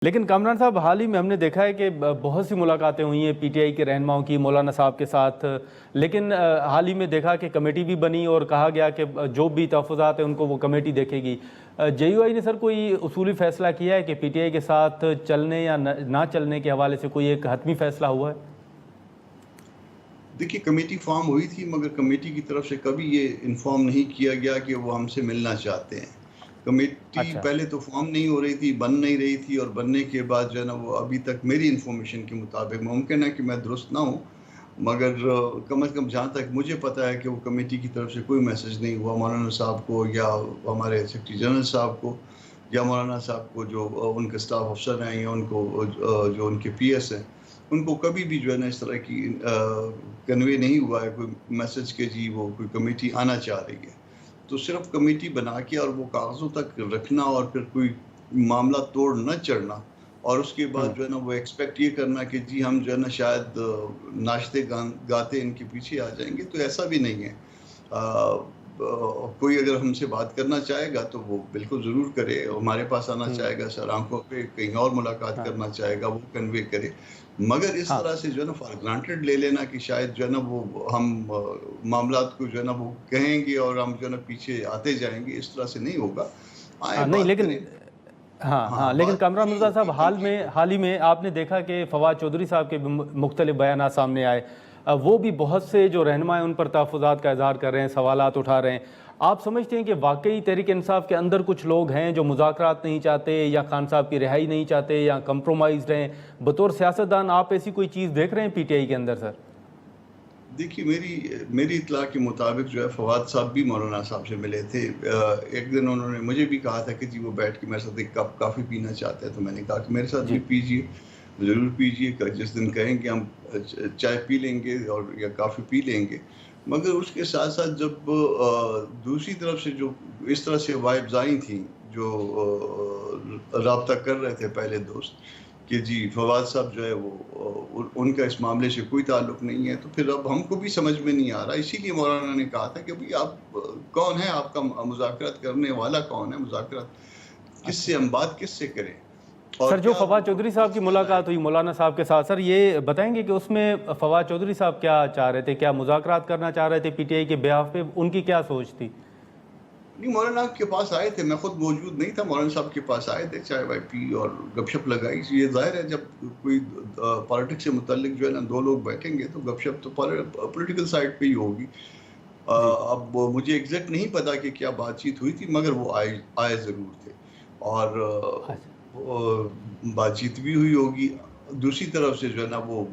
لیکن کامران صاحب، حال ہی میں ہم نے دیکھا ہے کہ بہت سی ملاقاتیں ہوئی ہیں پی ٹی آئی کے رہنماؤں کی مولانا صاحب کے ساتھ، لیکن حال ہی میں دیکھا کہ کمیٹی بھی بنی اور کہا گیا کہ جو بھی تحفظات ہیں ان کو وہ کمیٹی دیکھے گی۔ جے یو آئی نے سر کوئی اصولی فیصلہ کیا ہے کہ پی ٹی آئی کے ساتھ چلنے یا نہ چلنے کے حوالے سے کوئی ایک حتمی فیصلہ ہوا ہے؟ دیکھیے، کمیٹی فارم ہوئی تھی مگر کمیٹی کی طرف سے کبھی یہ انفارم نہیں کیا گیا کہ وہ ہم سے ملنا چاہتے ہیں۔ کمیٹی اچھا پہلے تو فارم نہیں ہو رہی تھی، بن نہیں رہی تھی، اور بننے کے بعد جو ہے نا وہ ابھی تک میری انفارمیشن کے مطابق، ممکن ہے کہ میں درست نہ ہوں مگر کم از کم جہاں تک مجھے پتا ہے کہ وہ کمیٹی کی طرف سے کوئی میسج نہیں ہوا مولانا صاحب کو یا ہمارے سیکرٹری جنرل صاحب کو یا مولانا صاحب کو جو ان کے سٹاف افسر ہیں یا ان کو جو ان کے پی ایس ہیں، ان کو کبھی بھی جو ہے نا اس طرح کی کنوے نہیں ہوا ہے کوئی میسج کہ جی وہ کوئی کمیٹی آنا چاہ رہی ہے۔ تو صرف کمیٹی بنا کے اور وہ کاغذوں تک رکھنا اور پھر کوئی معاملہ توڑ نہ چڑھنا، اور اس کے بعد جو ہے نا وہ ایکسپیکٹ یہ کرنا کہ جی ہم جو ہے نا شاید ناشتے گاتے ان کے پیچھے آ جائیں گے، تو ایسا بھی نہیں ہے۔ کوئی اگر ہم سے بات کرنا چاہے گا تو وہ بالکل ضرور کرے، ہمارے پاس آنا چاہے گا، سر آنکھوں پہ کہیں اور ملاقات کرنا چاہے گا، وہ کنوے کرے، مگر اس ہاں طرح سے جو ہے نا فار گرانٹیڈ لے لینا کہ شاید جو ہے نا وہ ہم معاملات کو جو ہے نا وہ کہیں گے اور ہم جو ہے نا پیچھے آتے جائیں گے، اس طرح سے نہیں ہوگا۔ آئے نہیں بات لیکن کریں۔ ہاں لیکن بات کامران یہ مرزا صاحب، ہوگی کہ حال ہی میں آپ نے دیکھا کہ فواد چودھری صاحب کے مختلف بیانات سامنے آئے، وہ بھی بہت سے جو رہنما ہیں ان پر تحفظات کا اظہار کر رہے ہیں، سوالات اٹھا رہے ہیں۔ آپ سمجھتے ہیں کہ واقعی تحریک انصاف کے اندر کچھ لوگ ہیں جو مذاکرات نہیں چاہتے یا خان صاحب کی رہائی نہیں چاہتے یا کمپرومائزڈ ہیں؟ بطور سیاستدان آپ ایسی کوئی چیز دیکھ رہے ہیں پی ٹی آئی کے اندر سر؟ دیکھیے، میری اطلاع کے مطابق جو ہے فواد صاحب بھی مولانا صاحب سے ملے تھے۔ ایک دن انہوں نے مجھے بھی کہا تھا کہ جی وہ بیٹھ کے میرے ساتھ ایک کپ کافی پینا چاہتے ہیں، تو میں نے کہا کہ میرے ساتھ بھی جی پیجیے، ضرور پیجیے، جس دن کہیں گے ہم چائے پی لیں گے اور یا کافی پی لیں گے۔ مگر اس کے ساتھ ساتھ جب دوسری طرف سے جو اس طرح سے وائبز آئی تھیں، جو رابطہ کر رہے تھے پہلے دوست کہ جی فواد صاحب جو ہے وہ ان کا اس معاملے سے کوئی تعلق نہیں ہے، تو پھر اب ہم کو بھی سمجھ میں نہیں آ رہا۔ اسی لیے مولانا نے کہا تھا کہ بھئی آپ کون ہیں، آپ کا مذاکرات کرنے والا کون ہے، مذاکرات کس اچھا سے، ہم بات کس سے کریں، اور سر، جو کیا فواد چودھری صاحب کی مسئلہ ہے۔ ملاقات ہوئی مولانا صاحب کے ساتھ، سر یہ بتائیں گے کہ اس میں فواد چودھری صاحب کیا چاہ رہے تھے؟ کیا مذاکرات کرنا چاہ رہے تھے پی ٹی آئی کے بیہاف پہ؟ ان کی کیا سوچ تھی؟ نہیں، مولانا کے پاس آئے تھے، میں خود موجود نہیں تھا، مولانا صاحب کے پاس آئے تھے، چائے وائے پی اور گپ شپ لگائی۔ یہ ظاہر ہے جب کوئی پالیٹکس سے متعلق جو ہے نا دو لوگ بیٹھیں گے تو گپ شپ تو پولیٹیکل سائڈ پہ ہی ہوگی۔ جی اب مجھے ایگزیکٹ نہیں پتا کہ کیا بات چیت ہوئی تھی، مگر وہ آئے ضرور تھے، اور اچھا بات چیت بھی ہوئی ہوگی۔ دوسری طرف سے جو ہے نا وہ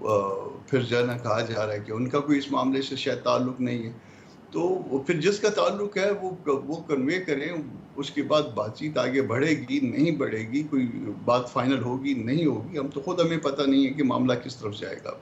پھر جو ہے نا کہا جا رہا ہے کہ ان کا کوئی اس معاملے سے شاید تعلق نہیں ہے، تو پھر جس کا تعلق ہے وہ کنوے کریں، اس کے بعد بات چیت آگے بڑھے گی نہیں بڑھے گی، کوئی بات فائنل ہوگی نہیں ہوگی، ہم تو خود ہمیں پتہ نہیں ہے کہ معاملہ کس طرف سے آئے گا۔